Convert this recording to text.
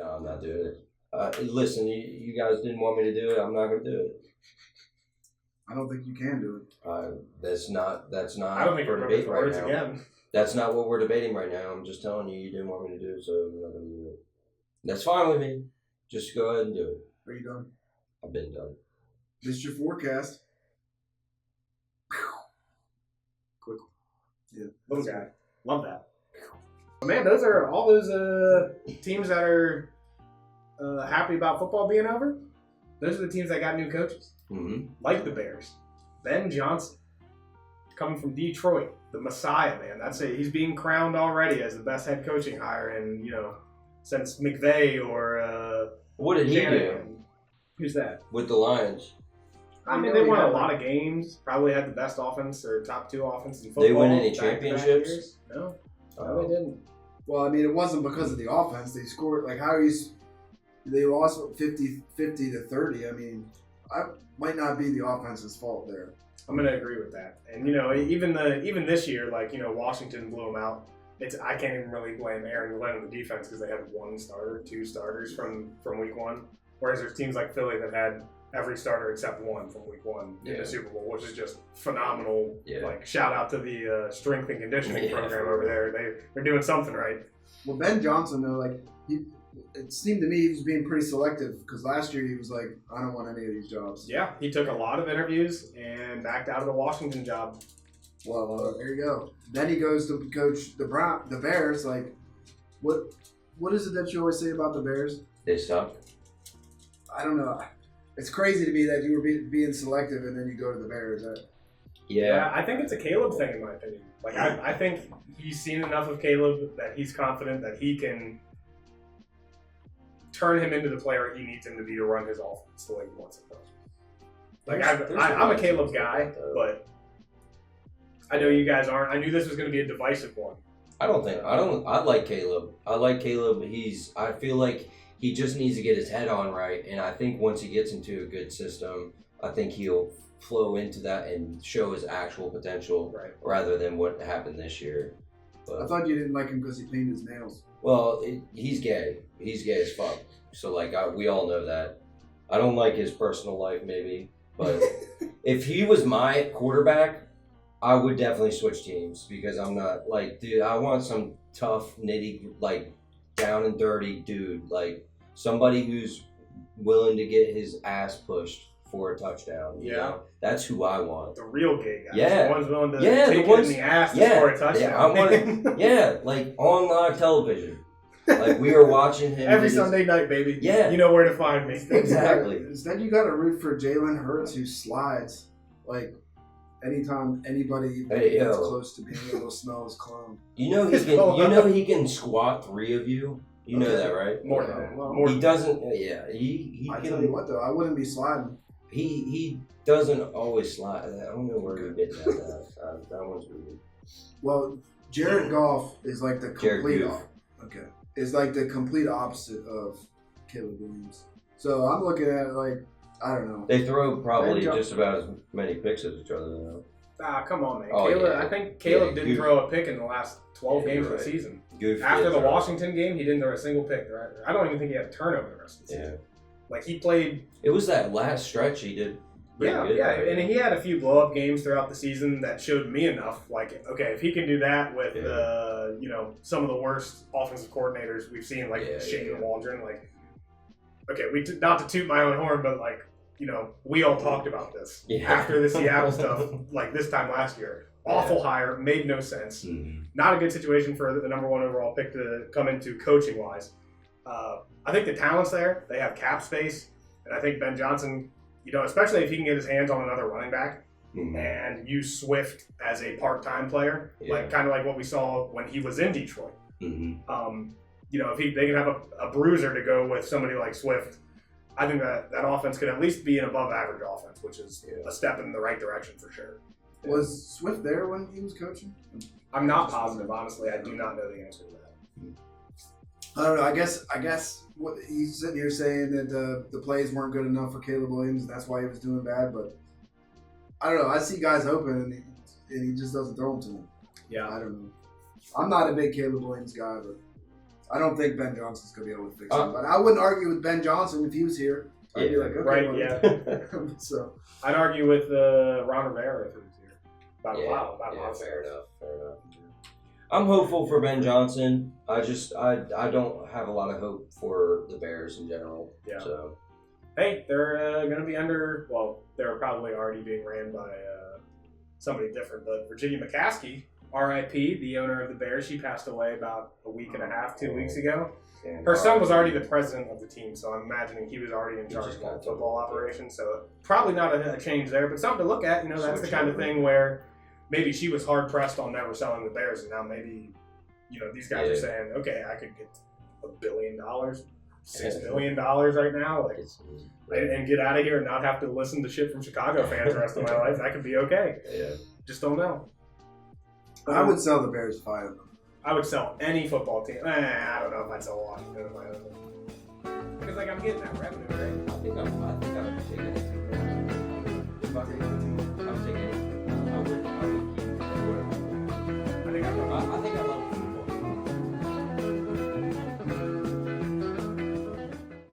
No, I'm not doing it. Listen, you guys didn't want me to do it. I'm not going to do it. I don't think you can do it. That's not I don't think for you're debate the right words now. again. That's not what we're debating right now. I'm just telling you, you didn't want me to do it, so I'm not going to do it. That's fine with me. Just go ahead and do it. Are you done? I've been done. This is your forecast. Quick. Yeah. Little guy. Love that. But man, those are all those teams that are happy about football being over. Those are the teams that got new coaches. Mm-hmm. Like the Bears. Ben Johnson. Coming from Detroit. The Messiah, man. That's it. He's being crowned already as the best head coaching hire in, since McVay or What did he do Shanahan. Who's that? with the Lions? I mean, they won a lot of games. Probably had the best offense or top 2 offenses in football. They win any back-to-back championships? years. No, they didn't. Well, I mean, it wasn't because of the offense. They scored they lost 50 to 30. I mean, I might not be the offense's fault there. I'm gonna agree with that. And even this year, Washington blew them out. I can't even really blame Aaron Glenn on the defense because they had 1 starter, 2 starters from week 1. Whereas there's teams like Philly that had every starter except 1 from week 1 in the Super Bowl, which is just phenomenal. Yeah. Like, shout out to the strength and conditioning program over there. They're doing something right. Well, Ben Johnson, though, it seemed to me he was being pretty selective because last year he was like, I don't want any of these jobs. Yeah, he took a lot of interviews and backed out of the Washington job. Well, there you go. Then he goes to coach the Bears. Like, what is it that you always say about the Bears? They suck. I don't know. It's crazy to me that you were being selective and then you go to the Bears. Yeah. I think it's a Caleb thing, in my opinion. Like, I think he's seen enough of Caleb that he's confident that he can turn him into the player he needs him to be to run his offense the way he wants it to. Like, I'm a Caleb guy, but I know you guys aren't. I knew this was going to be a divisive one. I like Caleb. I like Caleb. I feel like he just needs to get his head on right, and I think once he gets into a good system, I think he'll flow into that and show his actual potential rather than what happened this year. But, I thought you didn't like him because he painted his nails. Well, he's gay. He's gay as fuck. So, we all know that. I don't like his personal life, maybe. But if he was my quarterback, I would definitely switch teams because I'm not, dude, I want some tough, down and dirty dude. Somebody who's willing to get his ass pushed for a touchdown. You know? That's who I want. The real gay guys. Yeah. The ones willing to take it in the ass to score a touchdown. Yeah, I want it. On live television. We were watching him. Every Sunday night, baby. Yeah. You know where to find me. Exactly. Instead, you got to root for Jalen Hurts, who slides. Anytime anybody gets close to being able to smell his cologne. He can squat 3 of you. You know that, right? More than that. He doesn't. Yeah, he I can. tell you what, though, I wouldn't be sliding. He doesn't always slide. I don't know where you're getting at that. That one's weird. Well, Jared Goff is like the complete. Okay. Is like the complete opposite of Caleb Williams. So I'm looking at it I don't know. They throw probably just about as many picks as each other now. Come on, man. Oh, Caleb, I think Caleb didn't throw a pick in the last 12 games of the season. After the Washington game, he didn't throw a single pick. Right? I don't even think he had a turnover the rest of the season. He played. It was that last stretch he did. Yeah, and he had a few blow-up games throughout the season that showed me enough. Okay, if he can do that with some of the worst offensive coordinators we've seen, Shane Waldron, not to toot my own horn, but we all talked about this after the Seattle stuff, this time last year. Awful hire, made no sense. Mm-hmm. Not a good situation for the number 1 overall pick to come into coaching-wise. I think the talent's there. They have cap space, and I think Ben Johnson, especially if he can get his hands on another running back and use Swift as a part-time player, kind of like what we saw when he was in Detroit. Mm-hmm. If they can have a bruiser to go with somebody like Swift, I think that offense could at least be an above-average offense, which is a step in the right direction for sure. Was Swift there when he was coaching? I'm not positive, honestly. I do not know the answer to that. I don't know. I guess what he's sitting here saying that the plays weren't good enough for Caleb Williams, and that's why he was doing bad. But I don't know. I see guys open, and he just doesn't throw them to him. Yeah. I don't know. I'm not a big Caleb Williams guy, but I don't think Ben Johnson's going to be able to fix it. But I wouldn't argue with Ben Johnson if he was here. I'd be like, okay. Right, well, yeah. So I'd argue with Ron Rivera if he was here. About fair enough. I'm hopeful for Ben Johnson. I don't have a lot of hope for the Bears in general. Yeah. So. Hey, they're going to be under. Well, they're probably already being ran by somebody different. But Virginia McCaskey, R.I.P., the owner of the Bears, she passed away about a week and a half, 2 weeks ago. Her son was already the president of the team, so I'm imagining he was already in charge of the football operation. So probably not a change there, but something to look at. That's the kind of thing where maybe she was hard pressed on never selling the Bears, and now maybe these guys are saying, okay, I could get $1 billion, $6 million right now, and get out of here and not have to listen to shit from Chicago fans the rest of my life. That could be okay. Yeah. Just don't know. I would sell the Bears if I had them. I would sell any football team. I don't know if I'd sell Washington if I had them. Because I'm getting that revenue, right? I think I'm taking